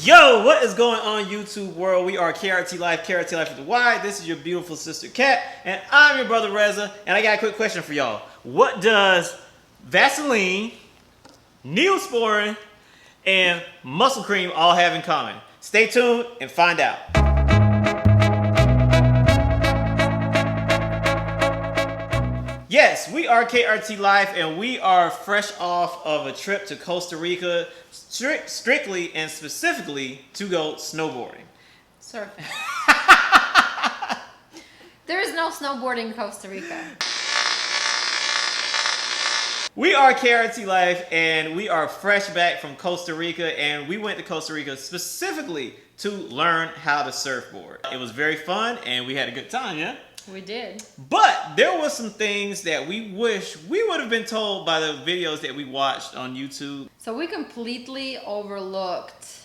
Yo, what is going on, YouTube world? We are KRT Life, KRT Life with the Y. This is your beautiful sister Kat, and I'm your brother Reza. And I got a quick question for y'all. What does Vaseline, Neosporin, and muscle cream all have in common? Stay tuned and find out. Yes, we are KRT Life, and we are fresh off of a trip to Costa Rica, strictly and specifically to go snowboarding. Surfing. There is no snowboarding in Costa Rica. We are KRT Life, and we are fresh back from Costa Rica, and we went to Costa Rica specifically to learn how to surfboard. It was very fun, and we had a good time, yeah? We did. But there were some things that we wish we would have been told by the videos that we watched on YouTube. So we completely overlooked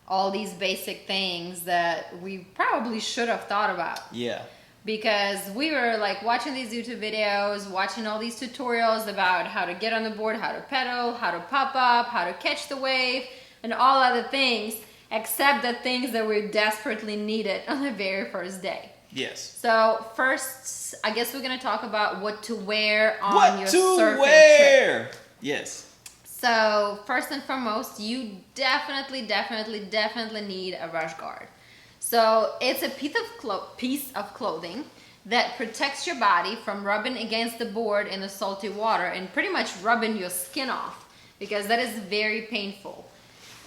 all these basic things that we probably should have thought about. Yeah. Because we were like watching these YouTube videos, watching all these tutorials about how to get on the board, how to pedal, how to pop up, how to catch the wave, and all other things, except the things that we desperately needed on the very first day. Yes. So first, I guess we're gonna talk about what to wear on your surfing trip. Yes. So first and foremost, you definitely need a rash guard. So it's a piece of clothing that protects your body from rubbing against the board in the salty water and pretty much rubbing your skin off, because that is very painful.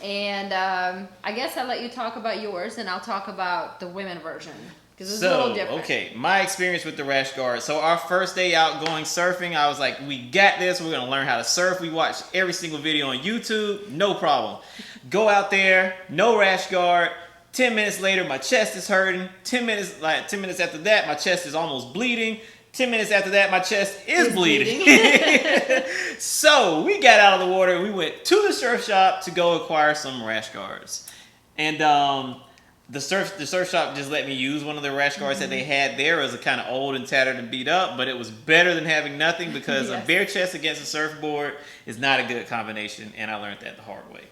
And I guess I'll let you talk about yours, and I'll talk about the women version. It's a little different. Okay, my experience with the rash guard. So our first day out going surfing, I was like, we got this. We're going to learn how to surf. We watched every single video on YouTube. No problem. Go out there, no rash guard. 10 minutes later, my chest is hurting. 10 minutes after that, my chest is almost bleeding. 10 minutes after that, my chest is bleeding. So we got out of the water. We went to the surf shop to go acquire some rash guards. And the surf shop just let me use one of the rash guards that they had there. It was kind of old and tattered and beat up, but it was better than having nothing, because a bare chest against a surfboard is not a good combination, and I learned that the hard way.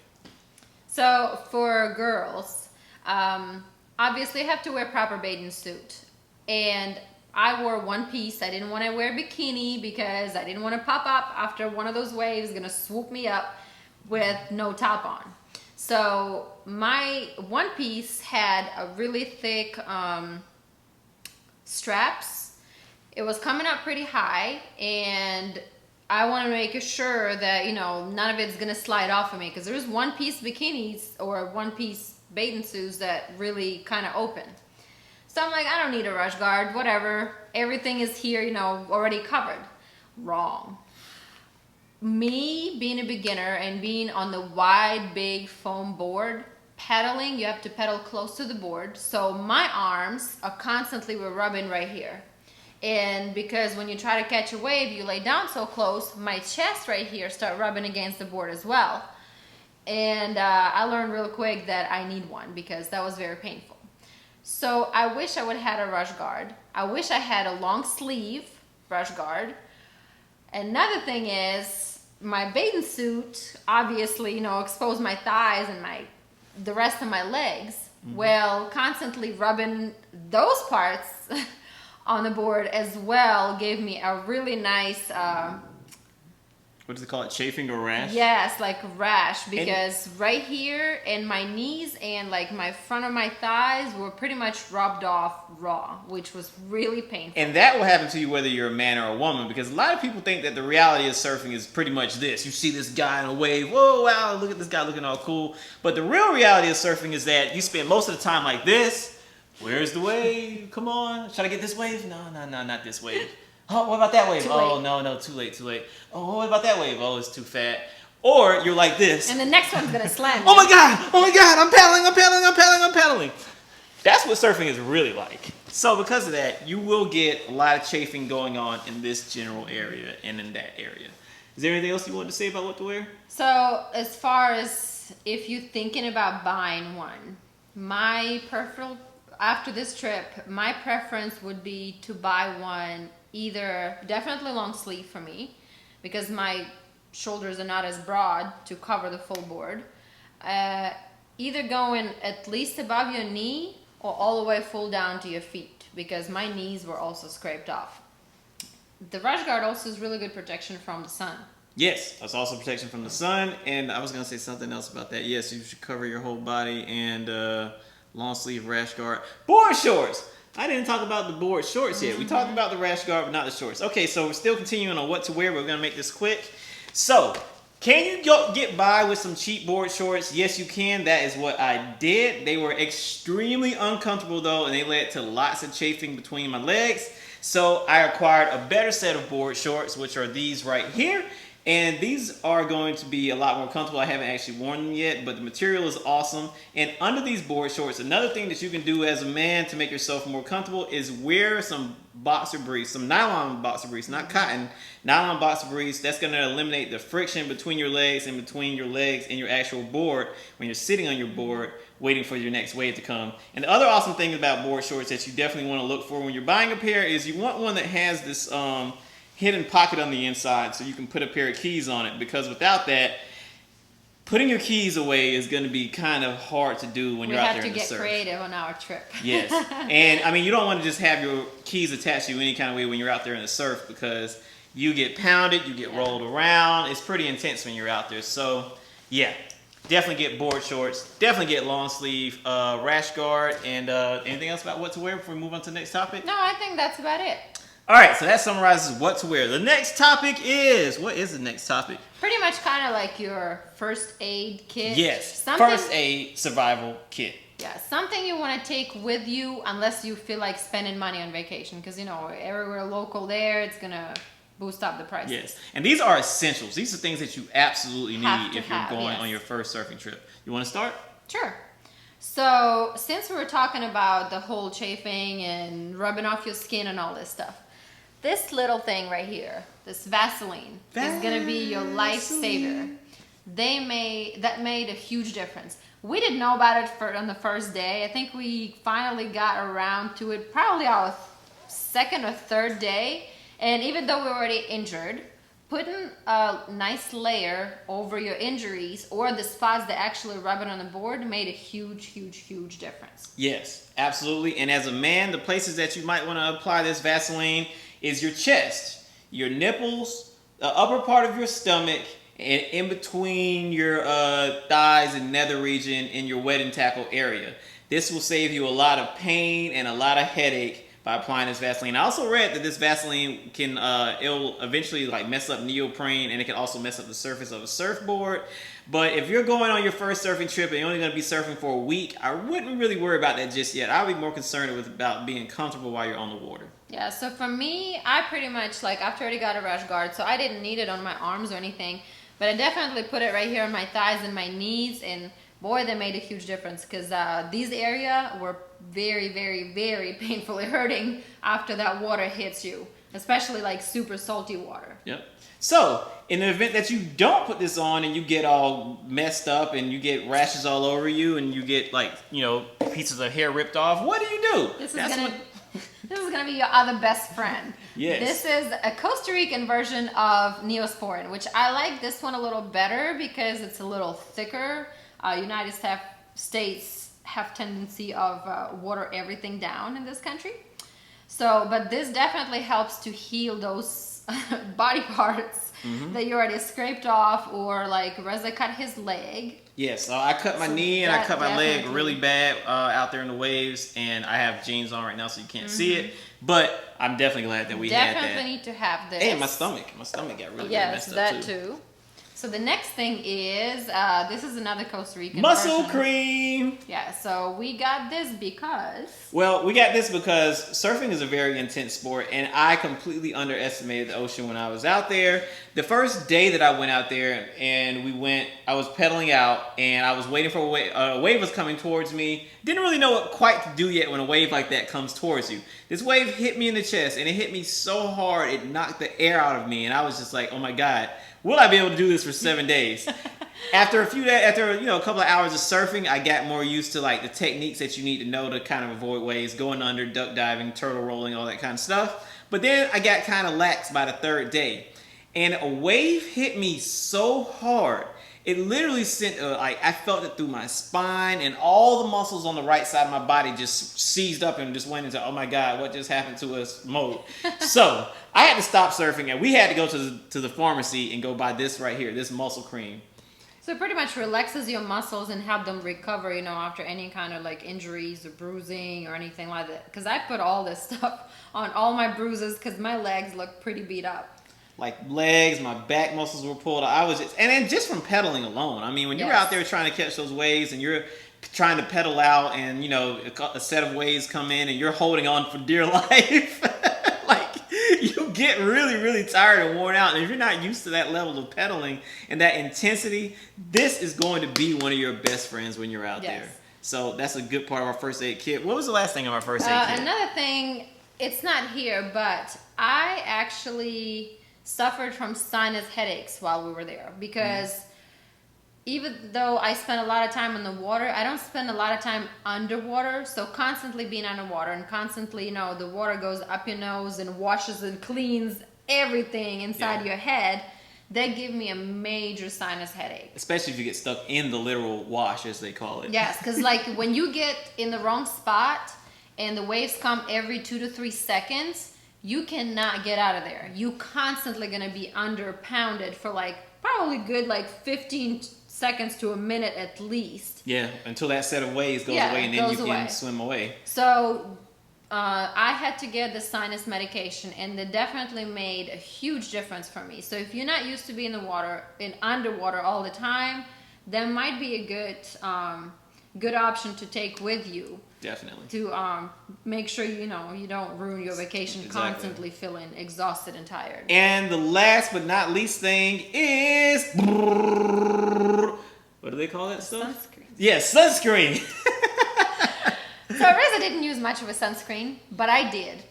So for girls, obviously you have to wear proper bathing suit. And I wore one piece. I didn't want to wear a bikini because I didn't want to pop up after one of those waves gonna swoop me up with no top on. So my one piece had a really thick straps. It was coming up pretty high, and I want to make sure that, you know, none of it's gonna slide off of me, because there's one piece bikinis or one piece bathing suits that really kind of open. So I'm like, I don't need a rash guard, whatever. Everything is here, you know, already covered. Wrong. Me being a beginner and being on the wide, big foam board, pedaling, you have to pedal close to the board. So my arms are constantly rubbing right here. And because when you try to catch a wave, you lay down so close, my chest right here start rubbing against the board as well. And I learned real quick that I need one, because that was very painful. So I wish I would have had a rash guard. I wish I had a long sleeve rash guard. Another thing is, my bathing suit obviously, you know, exposed my thighs and the rest of my legs. Mm-hmm. Well, constantly rubbing those parts on the board as well gave me a really nice what does it call it? Chafing or rash? Yes, like rash, because right here and my knees and like my front of my thighs were pretty much rubbed off raw, which was really painful. And that will happen to you whether you're a man or a woman, because a lot of people think that the reality of surfing is pretty much this. You see this guy in a wave, whoa, wow, look at this guy looking all cool. But the real reality of surfing is that you spend most of the time like this. Where's the wave? Come on, try to get this wave? No, not this wave. Oh, what about that wave? Oh, no, too late. Oh, what about that wave? Oh, it's too fat. Or you're like this. And the next one's gonna slam you. Oh my God, I'm paddling. That's what surfing is really like. So because of that, you will get a lot of chafing going on in this general area and in that area. Is there anything else you want to say about what to wear? So as far as if you're thinking about buying one, after this trip, my preference would be to buy one, either definitely long sleeve for me, because my shoulders are not as broad to cover the full board, either going at least above your knee or all the way full down to your feet, because my knees were also scraped off. The rash guard also is really good protection from the sun. Yes, that's also protection from the sun. And I was going to say something else about that. Yes, you should cover your whole body, and long sleeve rash guard. Board shorts! I didn't talk about the board shorts yet. We talked about the rash guard, but not the shorts. Okay, so we're still continuing on what to wear. We're going to make this quick. So, can you get by with some cheap board shorts? Yes, you can. That is what I did. They were extremely uncomfortable, though, and they led to lots of chafing between my legs. So I acquired a better set of board shorts, which are these right here. And these are going to be a lot more comfortable. I haven't actually worn them yet, but the material is awesome. And under these board shorts, another thing that you can do as a man to make yourself more comfortable is wear some boxer briefs, some nylon boxer briefs, not cotton, nylon boxer briefs. That's going to eliminate the friction between your legs and between your legs and your actual board when you're sitting on your board waiting for your next wave to come. And the other awesome thing about board shorts that you definitely want to look for when you're buying a pair is you want one that has this hidden pocket on the inside so you can put a pair of keys on it, because without that, putting your keys away is going to be kind of hard to do when you're out there in the surf. We have to get creative on our trip. Yes. And I mean, you don't want to just have your keys attached to you any kind of way when you're out there in the surf, because you get pounded, you get rolled around. It's pretty intense when you're out there. So yeah, definitely get board shorts, definitely get long sleeve rash guard. And anything else about what to wear before we move on to the next topic? No, I think that's about it. All right, so that summarizes what to wear. The next topic is, what is the next topic? Pretty much kind of like your first aid kit. Yes, first aid survival kit. Yeah, something you want to take with you unless you feel like spending money on vacation, because, you know, everywhere local there, it's going to boost up the prices. Yes, and these are essentials. These are things that you absolutely need if you're going on your first surfing trip. You want to start? Sure. So, since we were talking about the whole chafing and rubbing off your skin and all this stuff, this little thing right here, this Vaseline, is going to be your lifesaver. That made a huge difference. We didn't know about it on the first day. I think we finally got around to it probably our second or third day. And even though we were already injured, putting a nice layer over your injuries or the spots that actually rub it on the board made a huge, huge, huge difference. Yes, absolutely. And as a man, the places that you might want to apply this Vaseline is your chest, your nipples, the upper part of your stomach, and in between your thighs and nether region in your wet and tackle area. This will save you a lot of pain and a lot of headache by applying this Vaseline. I also read that this Vaseline can it'll eventually like mess up neoprene, and it can also mess up the surface of a surfboard. But if you're going on your first surfing trip and you're only going to be surfing for a week, I wouldn't really worry about that just yet. I'll be more concerned about being comfortable while you're on the water. Yeah, so for me, I pretty much, like, after I already got a rash guard, so I didn't need it on my arms or anything, but I definitely put it right here on my thighs and my knees, and boy, that made a huge difference, because these areas were very, very, very painfully hurting after that water hits you, especially like super salty water. Yep. So, in the event that you don't put this on and you get all messed up and you get rashes all over you and you get, like, you know, pieces of hair ripped off, what do you do? This is gonna be your other best friend. Yes. This is a Costa Rican version of Neosporin, which I like this one a little better because it's a little thicker. United States have tendency of water everything down in this country. So, but this definitely helps to heal those body parts that you already scraped off, or like Reza cut his leg. Yes, I cut my knee and I cut my leg really bad out there in the waves, and I have jeans on right now so you can't see it. But I'm definitely glad that we had that. Definitely need to have this. And my stomach got really messed up too. Yes, that too. So the next thing is, this is another Costa Rican muscle version. cream. Yeah, so we got this because... Well, we got this because surfing is a very intense sport, and I completely underestimated the ocean when I was out there. The first day that I went out there and I was pedaling out, and I was waiting for a wave. A wave was coming towards me. Didn't really know what quite to do yet when a wave like that comes towards you. This wave hit me in the chest, and it hit me so hard, it knocked the air out of me, and I was just like, oh my God. Will I be able to do this for 7 days? After a couple of hours of surfing, I got more used to like the techniques that you need to know to kind of avoid waves, going under, duck diving, turtle rolling, all that kind of stuff. But then I got kind of lax by the third day. And a wave hit me so hard, it literally sent like I felt it through my spine, and all the muscles on the right side of my body just seized up and just went into, oh my God, what just happened to us mode. So I had to stop surfing, and we had to go to the pharmacy and go buy this right here, this muscle cream. So it pretty much relaxes your muscles and help them recover, you know, after any kind of like injuries or bruising or anything like that. Because I put all this stuff on all my bruises because my legs look pretty beat up. Like legs, my back muscles were pulled. I was just, and then just from pedaling alone. I mean, when you're out there trying to catch those waves and you're trying to pedal out, and you know a set of waves come in and you're holding on for dear life, like you get really, really tired and worn out. And if you're not used to that level of pedaling and that intensity, this is going to be one of your best friends when you're out there. So that's a good part of our first aid kit. What was the last thing of our first aid kit? Another thing, it's not here, but I actually suffered from sinus headaches while we were there because even though I spend a lot of time in the water, I don't spend a lot of time underwater. So constantly being underwater and constantly, you know, the water goes up your nose and washes and cleans everything inside your head. That give me a major sinus headache. Especially if you get stuck in the literal wash, as they call it. Yes, because like when you get in the wrong spot and the waves come every 2 to 3 seconds, you cannot get out of there. You constantly gonna be under pounded for like probably good like 15 seconds to a minute at least. Yeah, until that set of waves goes away and then you can swim away. So I had to get the sinus medication, and it definitely made a huge difference for me. So if you're not used to being in the water, underwater all the time, that might be a good option to take with you. Definitely. To make sure you don't ruin your vacation constantly feeling exhausted and tired. And the last but not least thing is, what do they call that stuff? Sunscreen. Yes, sunscreen. So I really didn't use much of a sunscreen, but I did.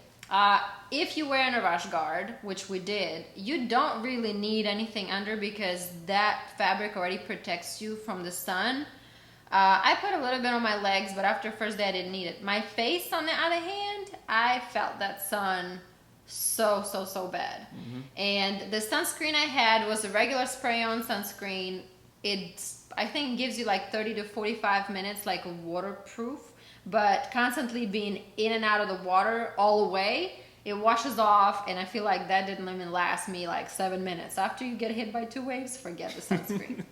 If you're wearing a rash guard, which we did, you don't really need anything under because that fabric already protects you from the sun. I put a little bit on my legs, but after first day I didn't need it. My face, on the other hand, I felt that sun so bad. And the sunscreen I had was a regular spray-on sunscreen. I think gives you like 30 to 45 minutes, like waterproof, but constantly being in and out of the water all the way, it washes off, and I feel like that didn't even last me like 7 minutes. After you get hit by 2 waves, forget the sunscreen.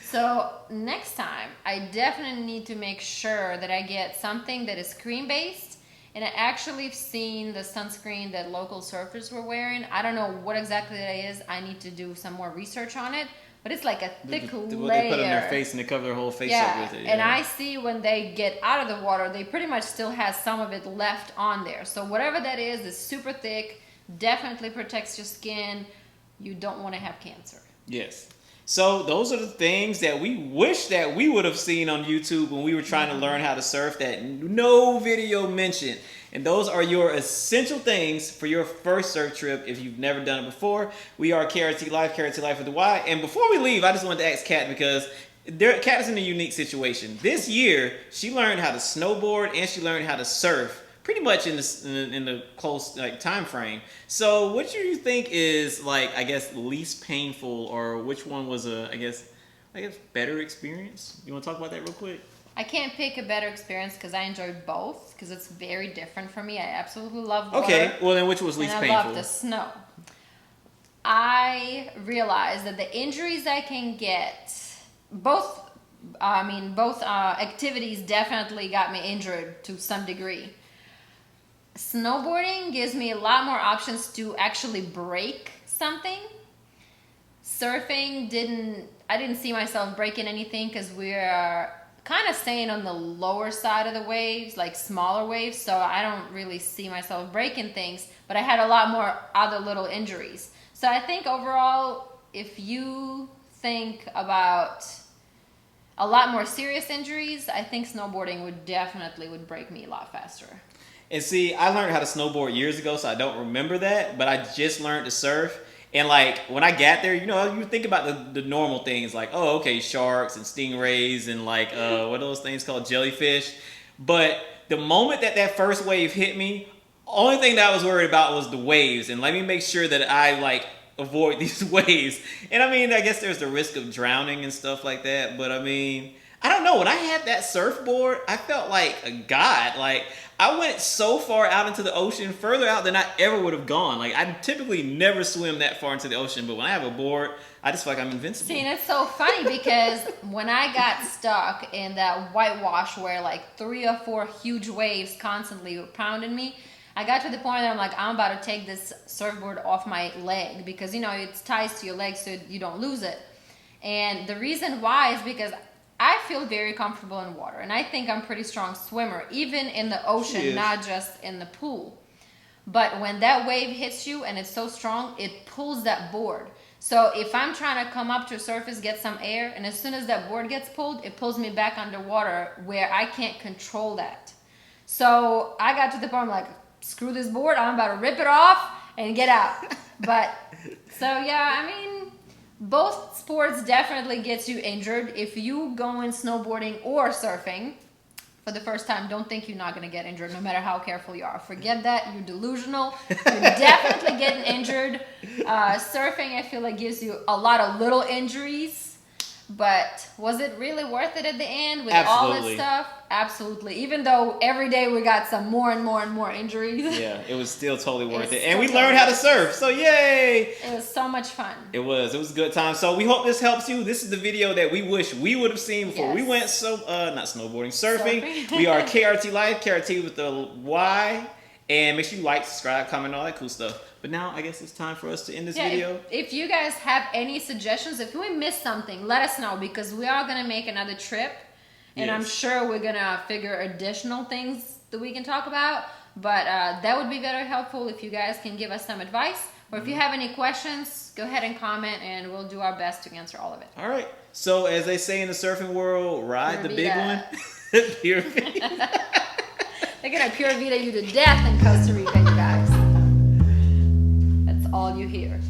So next time, I definitely need to make sure that I get something that is cream-based, and I actually have seen the sunscreen that local surfers were wearing. I don't know what exactly that is. I need to do some more research on it, but it's like a thick layer. What they put on their face and they cover their whole face up with it. And I see when they get out of the water, they pretty much still has some of it left on there. So whatever that is super thick, definitely protects your skin. You don't want to have cancer. Yes. So those are the things that we wish that we would have seen on YouTube when we were trying to learn how to surf that no video mentioned. And those are your essential things for your first surf trip if you've never done it before. We are KRT LYFE, KRT LYFE with the Y. And before we leave, I just wanted to ask Kat, because Kat is in a unique situation. This year, she learned how to snowboard and she learned how to surf pretty much in the close time frame. So what do you think is I guess least painful, or which one was I guess better experience? You want to talk about that real quick? I can't pick a better experience because I enjoyed both because it's very different for me. I absolutely love water. Okay, well then which was least painful? I love the snow. I realized that the injuries I can get, both activities definitely got me injured to some degree. Snowboarding gives me a lot more options to actually break something. Surfing I didn't see myself breaking anything because we're kind of staying on the lower side of the waves, like smaller waves, so I don't really see myself breaking things, but I had a lot more other little injuries. So I think overall, if you think about a lot more serious injuries, I think snowboarding would break me a lot faster. And see, I learned how to snowboard years ago, so I don't remember that, but I just learned to surf. And when I got there, you think about the normal things like, oh, okay, sharks and stingrays and what are those things called, jellyfish. But the moment that first wave hit me, only thing that I was worried about was the waves. And let me make sure that I avoid these waves. And I mean, I guess there's the risk of drowning and stuff like that. But I mean, I don't know. When I had that surfboard, I felt like a god. Like, I went so far out into the ocean, further out than I ever would have gone. Like, I typically never swim that far into the ocean, but when I have a board, I just feel like I'm invincible. See, and it's so funny because when I got stuck in that whitewash where like 3 or 4 huge waves constantly were pounding me, I got to the point that I'm like, I'm about to take this surfboard off my leg because, you know, it ties to your leg so you don't lose it. And the reason why is because I feel very comfortable in water, and I think I'm a pretty strong swimmer, even in the ocean, not just in the pool. But when that wave hits you and it's so strong, it pulls that board. So if I'm trying to come up to a surface, get some air, and as soon as that board gets pulled, it pulls me back underwater where I can't control that. So I got to the point I'm like, screw this board, I'm about to rip it off and get out. But so yeah, I mean, both sports definitely gets you injured. If you go in snowboarding or surfing for the first time, don't think you're not going to get injured no matter how careful you are. Forget that. You're delusional. You're definitely getting injured. Surfing, I feel like, gives you a lot of little injuries. But was it really worth it at the end with all that stuff? Absolutely. Even though every day we got some more and more and more injuries. Yeah, it was still totally worth it. And we learned how to surf. So yay! It was so much fun. It was a good time. So we hope this helps you. This is the video that we wish we would have seen before we went not snowboarding, surfing. We are KRT LYFE, KRT with the Y. And make sure you like, subscribe, comment, all that cool stuff. But now I guess it's time for us to end this video. If you guys have any suggestions, if we missed something, let us know because we are going to make another trip. And I'm sure we're going to figure additional things that we can talk about. But that would be very helpful if you guys can give us some advice. Or if you have any questions, go ahead and comment and we'll do our best to answer all of it. All right. So as they say in the surfing world, ride the big one. Pure Vita. They're going to Pure Vita you to death in Costa Rica, you guys. That's all you hear.